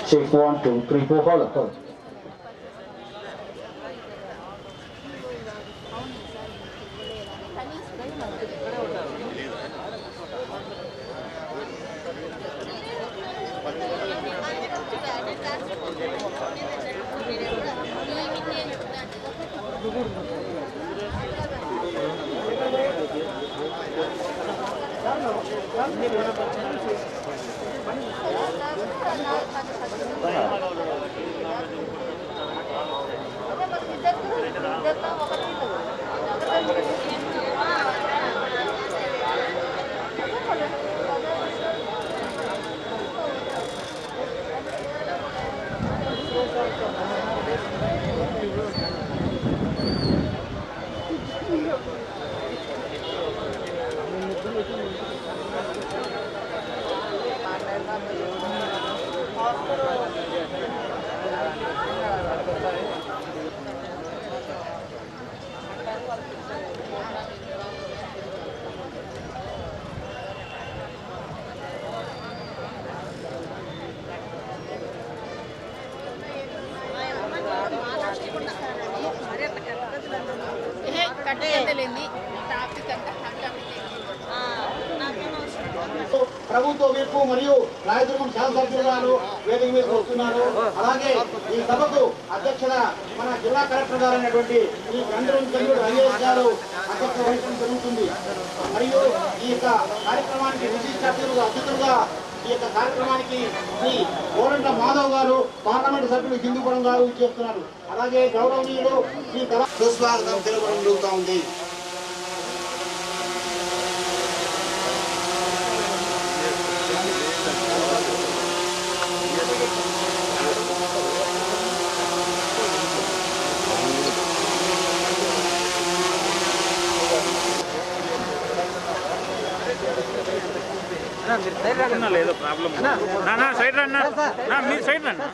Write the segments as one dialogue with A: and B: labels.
A: Check 1, 2, 3, 4, hold.
B: ప్రభుత్వ వైపు మరియు రాయదుర్గం శాసనసభ్యులు గారు వేదిక మీద వస్తున్నారు. అలాగే ఈ సభకు అధ్యక్షత మన జిల్లా కలెక్టర్ గారు అయినటువంటి ఈ గండ్రం చంద్రుడు రంగేష్ గారు అధ్యక్ష వహించడం జరుగుతుంది. మరియు ఈ యొక్క కార్యక్రమానికి విశిష్ట అతిథులుగా ఈ యొక్క కార్యక్రమానికి శ్రీ కోరంట్ల మాధవ్ గారు పార్లమెంట్ సభ్యులు హిందూపురం గారు చేస్తున్నారు. అలాగే గౌరవనీయులు శ్రీ సుస్వాగతం తెలపడం జరుగుతూ ఉంది.
C: లేదో ప్రాబ్లం సైడ్ రన్నా మీరు సైడ్ రన్నా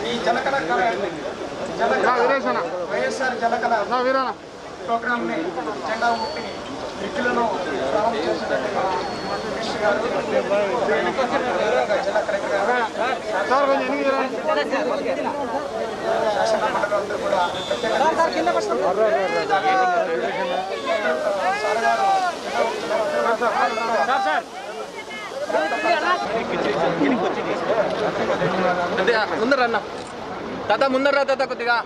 C: ఈ జలకళ వైఎస్ఆర్ జలకళ ప్రోగ్రామ్ ని జెండా ఊపి వ్యక్తులను ప్రారంభం చేసినటువంటి మినిస్టర్ గారు జిల్లా కలెక్టర్ గారు శాసన మండలందరూ కూడా
D: ముందర అన్న తాత ముందర రా తాత కొద్దిగా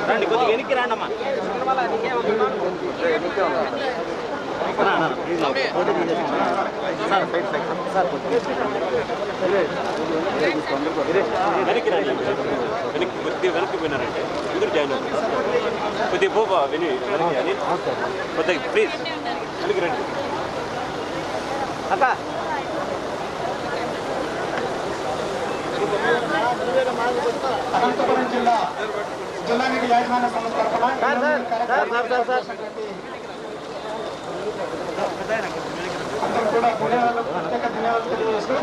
C: రండి కొద్దిగా వెనక్కి రాండమ్మా వెనక్కి రండి వెనక్కి పోయినారంటే ఎదురు జాయిన్ కొద్దిగా పోబా విని వెనక్కి అని కొద్దిగా ప్లీజ్ వెనక్కి రండి అక్క
B: అనంతపురం జిల్లానికి యాజమాన్య సంస్థ తరఫున అందరూ కూడా ప్రత్యేక ధన్యవాదాలు తెలియజేస్తూ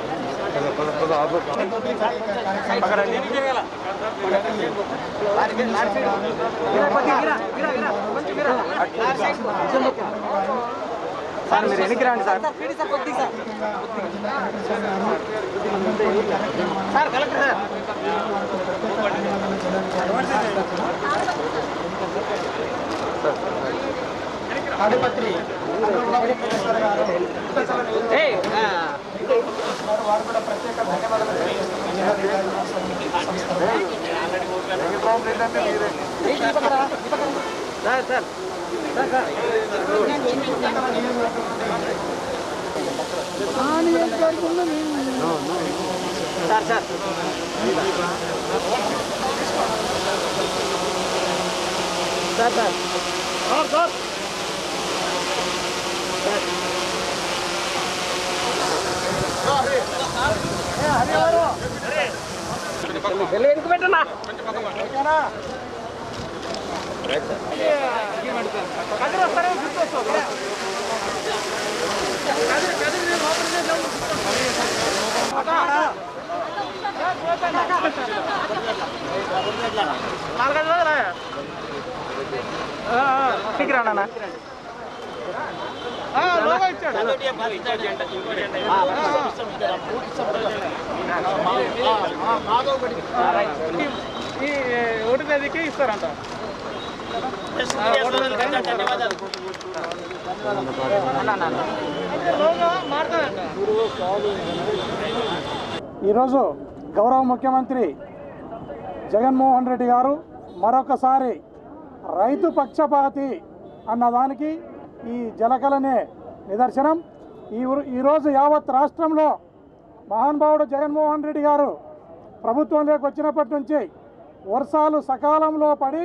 D: సార్ మీరు వెనక్కి రండి sir sir collector sir
B: Tadipatri వారు కూడా ప్రత్యేక ధన్యవాదాలు
D: ఎందుకు పెట్టనా రానా ఈ ఓటు గదికి ఇస్తారంట.
E: ఈరోజు గౌరవ ముఖ్యమంత్రి జగన్మోహన్ రెడ్డి గారు మరొకసారి రైతు పక్షపాతి అన్నదానికి ఈ జలకలనే నిదర్శనం. ఈరోజు యావత్ రాష్ట్రంలో మహానుభావుడు జగన్మోహన్ రెడ్డి గారు ప్రభుత్వంలోకి వచ్చినప్పటి నుంచి వర్షాలు సకాలంలో పడి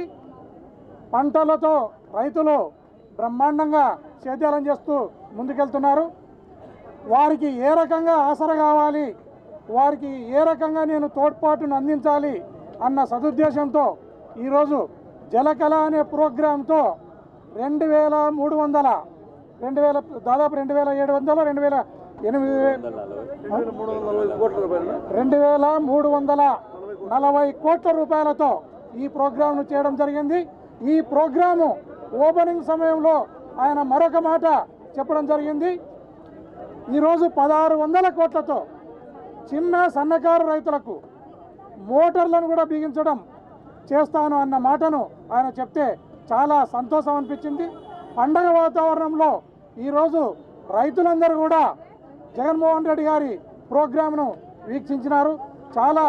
E: పంటలతో రైతులు బ్రహ్మాండంగా సేద్యాలను చేస్తూ ముందుకెళ్తున్నారు. వారికి ఏ రకంగా ఆసర కావాలి, వారికి ఏ రకంగా నేను తోడ్పాటును అందించాలి అన్న సదుద్దేశంతో ఈరోజు జలకళ అనే ప్రోగ్రాంతో 2340 కోట్ల రూపాయలతో ఈ ప్రోగ్రాంను చేయడం జరిగింది. ఈ ప్రోగ్రాము ఓపెనింగ్ సమయంలో ఆయన మరొక మాట చెప్పడం జరిగింది. ఈరోజు 1600 కోట్లతో చిన్న సన్నకారు రైతులకు మోటార్లను కూడా బిగించడం చేస్తాను అన్న మాటను ఆయన చెప్తే చాలా సంతోషం అనిపించింది. పండగ వాతావరణంలో ఈరోజు రైతులందరూ కూడా జగన్మోహన్ రెడ్డి గారి ప్రోగ్రాంను వీక్షించినారు. చాలా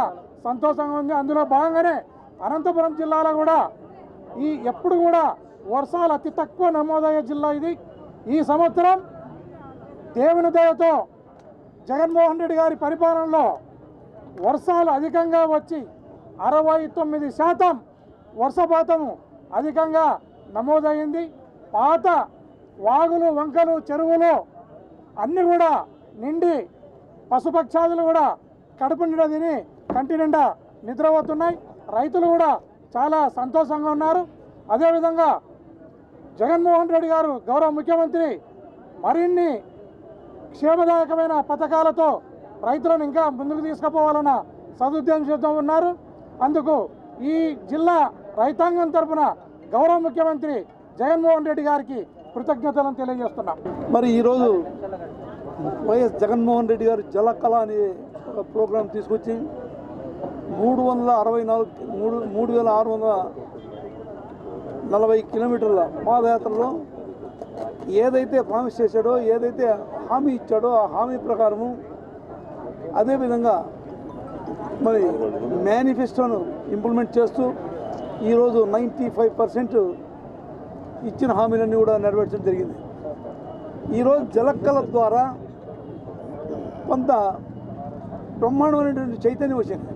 E: సంతోషంగా ఉంది. అందులో భాగంగానే అనంతపురం జిల్లాలో కూడా ఎప్పుడు కూడా వర్షాలు అతి తక్కువ నమోదయ్యే జిల్లా ఇది. ఈ సంవత్సరం దేవుని దయతో జగన్మోహన్ రెడ్డి గారి పరిపాలనలో వర్షాలు అధికంగా వచ్చి 69% వర్షపాతము అధికంగా నమోదైంది. పాత వాగులు, వంకలు, చెరువులు అన్నీ కూడా నిండి పశుపక్షాదులు కూడా కడుపు నిండా తిని కంటి నిండా నిద్రపోతున్నాయి. రైతులు కూడా చాలా సంతోషంగా ఉన్నారు. అదేవిధంగా జగన్మోహన్ రెడ్డి గారు గౌరవ ముఖ్యమంత్రి మరిన్ని క్షేమదాయకమైన పథకాలతో రైతులను ఇంకా ముందుకు తీసుకుపోవాలన్న సదుద్దేశంతో ఉన్నారు. అందుకు ఈ జిల్లా రైతాంగం తరఫున గౌరవ ముఖ్యమంత్రి జగన్మోహన్ రెడ్డి గారికి కృతజ్ఞతలను తెలియజేస్తున్నాం.
F: మరి ఈరోజు వైఎస్ జగన్మోహన్ రెడ్డి గారు జలకళ అనే ఒక ప్రోగ్రాం తీసుకొచ్చి 3640 కిలోమీటర్ల పాదయాత్రలో ఏదైతే ప్రామిస్ చేశాడో, ఏదైతే హామీ ఇచ్చాడో ఆ హామీ ప్రకారము అదేవిధంగా మరి మేనిఫెస్టోను ఇంప్లిమెంట్ చేస్తూ ఈరోజు 95% ఇచ్చిన హామీలన్నీ కూడా నెరవేర్చడం జరిగింది. ఈరోజు జలకళ ద్వారా కొంత బ్రహ్మాండమైనటువంటి చైతన్యం వచ్చింది.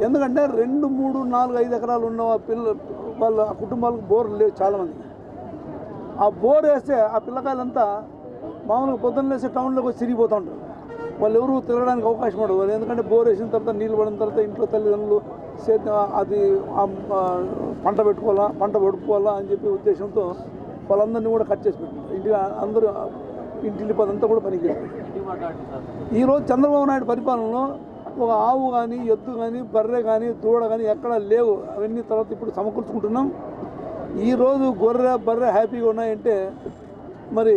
F: ఎందుకంటే 2, 3, 4, 5 ఎకరాలు ఉన్న వాళ్ళ కుటుంబాలకు బోర్లు లేవు చాలామంది. ఆ బోర్ వేస్తే ఆ పిల్లకాయలంతా మామూలుగా పొద్దున్న లేసి టౌన్లోకి వచ్చి తిరిగిపోతూ ఉంటారు. వాళ్ళు ఎవరు తిరగడానికి అవకాశం ఉండదు. ఎందుకంటే బోర్ వేసిన తర్వాత నీళ్ళు పడిన తర్వాత ఇంట్లో తల్లిదండ్రులు అది పంట పెట్టుకోవాలా, పంట పడుకోవాలా అని చెప్పి ఉద్దేశంతో వాళ్ళందరినీ కూడా కట్ చేసి పెట్టారు. ఇంటికి అందరూ ఇంటిల్లి పదంతా కూడా పనికి. ఈరోజు చంద్రబాబు నాయుడు పరిపాలనలో ఒక ఆవు కానీ, ఎద్దు కానీ, బర్రె కానీ, దూడ కానీ ఎక్కడా లేవు. అవన్నీ తర్వాత ఇప్పుడు సమకూర్చుకుంటున్నాం. ఈరోజు గొర్రె, బర్రె హ్యాపీగా ఉన్నాయంటే మరి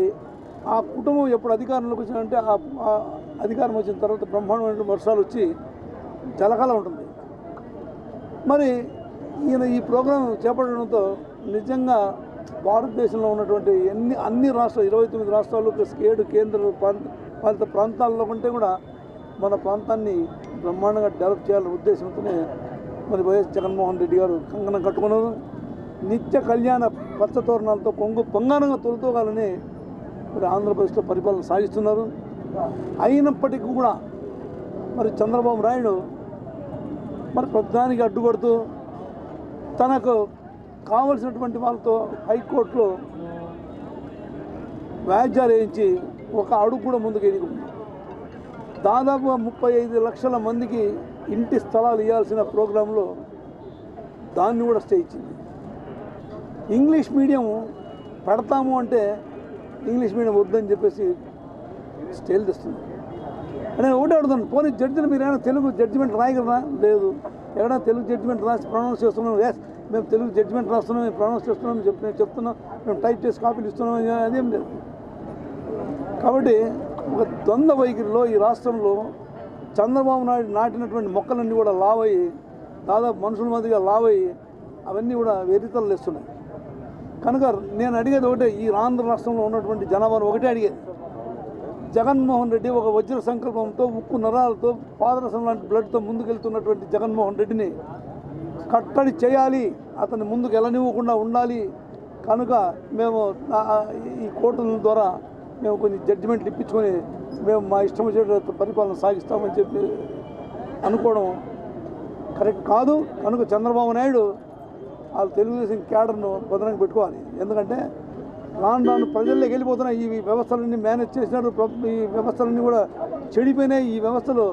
F: ఆ కుటుంబం ఎప్పుడు అధికారంలోకి వచ్చిందంటే ఆ అధికారం వచ్చిన తర్వాత బ్రహ్మాండమైన వర్షాలు వచ్చి జలకళ ఉంటుంది. మరి ఈయన ఈ ప్రోగ్రాం చేపట్టడంతో నిజంగా భారతదేశంలో ఉన్నటువంటి అన్ని రాష్ట్రాలు 29 రాష్ట్రాలు ప్లస్ 7 కేంద్ర పాలిత ప్రాంతాల్లో కంటే కూడా మన ప్రాంతాన్ని బ్రహ్మాండంగా డెవలప్ చేయాలనే ఉద్దేశంతోనే మరి వైఎస్ జగన్మోహన్ రెడ్డి గారు కంకణం కట్టుకున్నారు. నిత్య కళ్యాణ పచ్చతోరణాలతో పొంగానంగా తొలుతోగాలని మరి ఆంధ్రప్రదేశ్లో పరిపాలన సాగిస్తున్నారు. అయినప్పటికీ కూడా మరి చంద్రబాబు నాయుడు మరి ప్రధానికి అడ్డుపడుతూ తనకు కావలసినటువంటి వాళ్ళతో హైకోర్టులో వ్యాజ్యాలు వేయించి ఒక అడుగు కూడా ముందుకు ఎదుగుతుంది. దాదాపుగా 35 లక్షల మందికి ఇంటి స్థలాలు ఇవ్వాల్సిన ప్రోగ్రాంలో దాన్ని కూడా స్టే ఇచ్చింది. ఇంగ్లీష్ మీడియం పెడతాము అంటే ఇంగ్లీష్ మీడియం వద్దని చెప్పేసి స్టేలు తెస్తుంది. నేను ఒకటే అడుగుతాను, పోనీ జడ్జిని మీరు ఏమైనా తెలుగు జడ్జిమెంట్ రాయగలరా? లేదు. ఎక్కడైనా తెలుగు జడ్జిమెంట్ రాసి ప్రొనౌన్స్ చేస్తున్నాం, ఎస్ మేము తెలుగు జడ్జిమెంట్ రాస్తున్నాం, మేము ప్రొనౌన్స్ చేస్తున్నాం, మేము చెప్తున్నాం, మేము టైప్ చేసి కాపీలు ఇస్తున్నాం, అదేం లేదు. కాబట్టి ఒక ద్వంద్వ వైఖరిలో ఈ రాష్ట్రంలో చంద్రబాబు నాయుడు నాటినటువంటి మొక్కలన్నీ కూడా లావయ్యి దాదాపు మనుషుల మధ్యగా లావయ్యి అవన్నీ కూడా వెరితలు వేస్తున్నాయి. కనుక నేను అడిగేది ఒకటే, ఈ ఆంధ్ర రాష్ట్రంలో ఉన్నటువంటి జనాభాను ఒకటే అడిగేది, జగన్మోహన్ రెడ్డి ఒక వజ్ర సంకల్పంతో ఉక్కు నరాలతో పాదరసం లాంటి బ్లడ్తో ముందుకెళ్తున్నటువంటి జగన్మోహన్ రెడ్డిని కట్టడి చేయాలి, అతన్ని ముందుకు వెళ్ళనివ్వకుండా ఉండాలి. కనుక మేము ఈ కోర్టుల ద్వారా మేము కొన్ని జడ్జిమెంట్లు ఇప్పించుకొని మేము మా ఇష్టం వచ్చేట పరిపాలన సాగిస్తామని చెప్పి అనుకోవడం కరెక్ట్ కాదు. కనుక చంద్రబాబు నాయుడు వాళ్ళు తెలుగుదేశం క్యాడర్ను భద్రంగా పెట్టుకోవాలి. ఎందుకంటే రాను ప్రజల్లోకి వెళ్ళిపోతున్నాయి ఈ వ్యవస్థలన్నీ మేనేజ్ చేసినారు, ఈ వ్యవస్థలన్నీ కూడా చెడిపోయినాయి. ఈ వ్యవస్థలో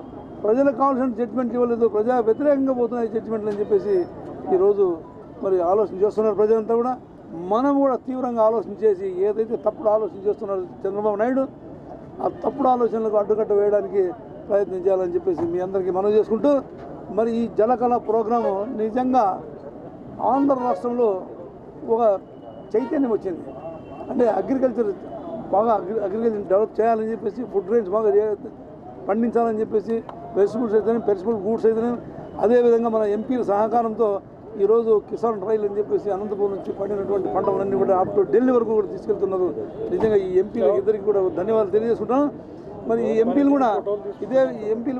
F: ప్రజలకు కావాల్సిన జడ్జిమెంట్ ఇవ్వలేదు, ప్రజా వ్యతిరేకంగా పోతున్నాయి జడ్జిమెంట్లు అని చెప్పేసి ఈరోజు మరి ఆలోచన చేస్తున్నారు ప్రజలంతా కూడా. మనం కూడా తీవ్రంగా ఆలోచన చేసి ఏదైతే తప్పుడు ఆలోచన చేస్తున్నారో చంద్రబాబు నాయుడు ఆ తప్పుడు ఆలోచనలకు అడ్డుకట్ట వేయడానికి ప్రయత్నం చేయాలని చెప్పేసి మీ అందరికీ మనవి చేసుకుంటూ, మరి ఈ జలకళ ప్రోగ్రాము నిజంగా ఆంధ్ర రాష్ట్రంలో ఒక చైతన్యం వచ్చింది. అంటే అగ్రికల్చర్ బాగా అగ్రికల్చర్ డెవలప్ చేయాలని చెప్పేసి, ఫుడ్ గ్రెయిన్స్ బాగా పండించాలని చెప్పేసి, వెజిటబుల్స్ అయితేనే పెరిషబుల్ గూడ్స్ అయితేనే, అదేవిధంగా మన ఎంపీల సహకారంతో ఈరోజు కిసాన్ రైలు అని చెప్పేసి అనంతపురం నుంచి పండినటువంటి పంటలన్నీ కూడా అప్ టు ఢిల్లీ వరకు కూడా తీసుకెళ్తున్నారు. నిజంగా ఈ ఎంపీలకు ఇద్దరికి కూడా ధన్యవాదాలు తెలియజేసుకుంటాను. మరి ఈ ఎంపీలు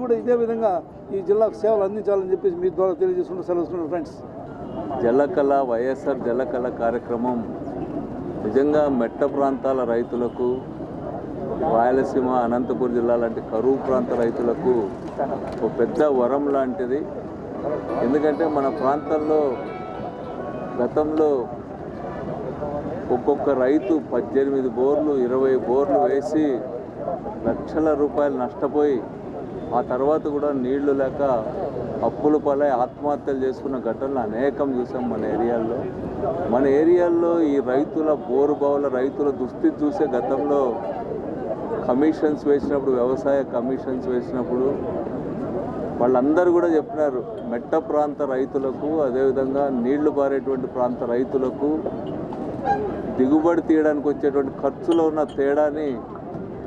F: కూడా ఇదే విధంగా ఈ జిల్లాకు సేవలు అందించాలని చెప్పేసి మీ ద్వారా తెలియజేసుకుంటూ సెలవుస్తున్నాను ఫ్రెండ్స్.
G: జలకళ వైఎస్ఆర్ జలకళ కార్యక్రమం నిజంగా మెట్ట ప్రాంతాల రైతులకు, రాయలసీమ అనంతపురం జిల్లా లాంటి కరువు ప్రాంత రైతులకు ఒక పెద్ద వరం లాంటిది. ఎందుకంటే మన ప్రాంతంలో గతంలో ఒక్కొక్క రైతు 18 బోర్లు 20 బోర్లు వేసి లక్షల రూపాయలు నష్టపోయి ఆ తర్వాత కూడా నీళ్లు లేక అప్పుల పాలై ఆత్మహత్యలు చేసుకున్న ఘటనలు అనేకం చూసాం మన ఏరియాల్లో. ఈ రైతుల బోరుబావుల రైతుల దుస్థితి చూసే గతంలో కమిషన్స్ వేసినప్పుడు, వ్యవసాయ కమిషన్స్ వేసినప్పుడు వాళ్ళందరూ కూడా చెప్పినారు, మెట్ట ప్రాంత రైతులకు అదేవిధంగా నీళ్లు పారేటువంటి ప్రాంత రైతులకు దిగుబడి తీయడానికి వచ్చేటువంటి ఖర్చులో ఉన్న తేడాని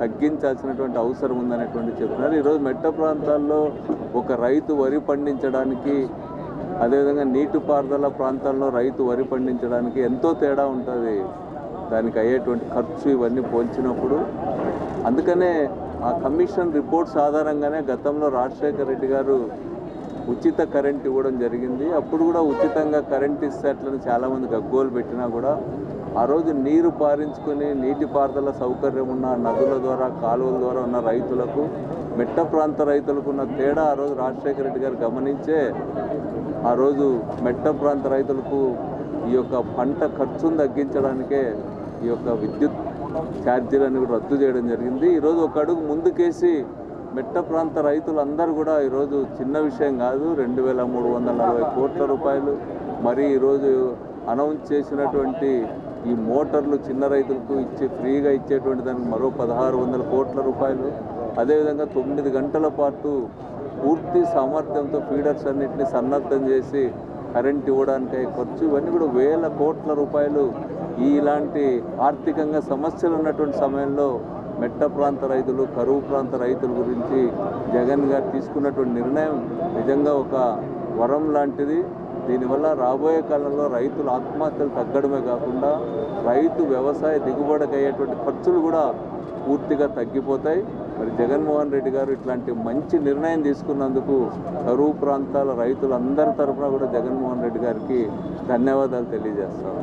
G: తగ్గించాల్సినటువంటి అవసరం ఉందనేటువంటి చెప్పినారు. ఈరోజు మెట్ట ప్రాంతాల్లో ఒక రైతు వరి పండించడానికి, అదేవిధంగా నీటిపారుదల ప్రాంతాల్లో రైతు వరి పండించడానికి ఎంతో తేడా ఉంటుంది. దానికి అయ్యేటువంటి ఖర్చు ఇవన్నీ పోల్చినప్పుడు అందుకనే ఆ కమిషన్ రిపోర్ట్స్ ఆధారంగానే గతంలో రాజశేఖర రెడ్డి గారు ఉచిత కరెంట్ ఇవ్వడం జరిగింది. అప్పుడు కూడా ఉచితంగా కరెంట్ ఇస్తే అట్లని చాలామంది గగ్గోలు పెట్టినా కూడా ఆ రోజు నీరు పారించుకొని నీటిపారుదల సౌకర్యం ఉన్న నదుల ద్వారా, కాలువల ద్వారా ఉన్న రైతులకు, మెట్ట ప్రాంత రైతులకు ఉన్న తేడా ఆ రోజు రాజశేఖర రెడ్డి గారు గమనించే ఆ రోజు మెట్ట ప్రాంత రైతులకు ఈ యొక్క పంట ఖర్చును తగ్గించడానికే ఈ యొక్క విద్యుత్ ఛార్జీలను కూడా రద్దు చేయడం జరిగింది. ఈరోజు ఒక అడుగు ముందుకేసి మెట్ట ప్రాంత రైతులందరూ కూడా ఈరోజు చిన్న విషయం కాదు, 2340 కోట్ల రూపాయలు, మరి ఈరోజు అనౌన్స్ చేసినటువంటి ఈ మోటార్లు చిన్న రైతులకు ఫ్రీగా ఇచ్చేటువంటి దానికి మరో 1600 కోట్ల రూపాయలు, అదేవిధంగా 9 గంటల పాటు పూర్తి సామర్థ్యంతో ఫీడర్స్ అన్నింటినీ సన్నద్ధం చేసి కరెంట్ ఇవ్వడానికి ఖర్చు, ఇవన్నీ కూడా వేల కోట్ల రూపాయలు. ఇలాంటి ఆర్థికంగా సమస్యలు ఉన్నటువంటి సమయంలో మెట్ట ప్రాంత రైతులు, కరువు ప్రాంత రైతుల గురించి జగన్ గారు తీసుకున్నటువంటి నిర్ణయం నిజంగా ఒక వరం లాంటిది. దీనివల్ల రాబోయే కాలంలో రైతుల ఆత్మహత్యలు తగ్గడమే కాకుండా రైతు వ్యవసాయ దిగుబడికి అయ్యేటువంటి ఖర్చులు కూడా పూర్తిగా తగ్గిపోతాయి. మరి జగన్మోహన్ రెడ్డి గారు ఇట్లాంటి మంచి నిర్ణయం తీసుకున్నందుకు కరువు ప్రాంతాల రైతులందరి తరఫున కూడా జగన్మోహన్ రెడ్డి గారికి ధన్యవాదాలు తెలియజేస్తాం.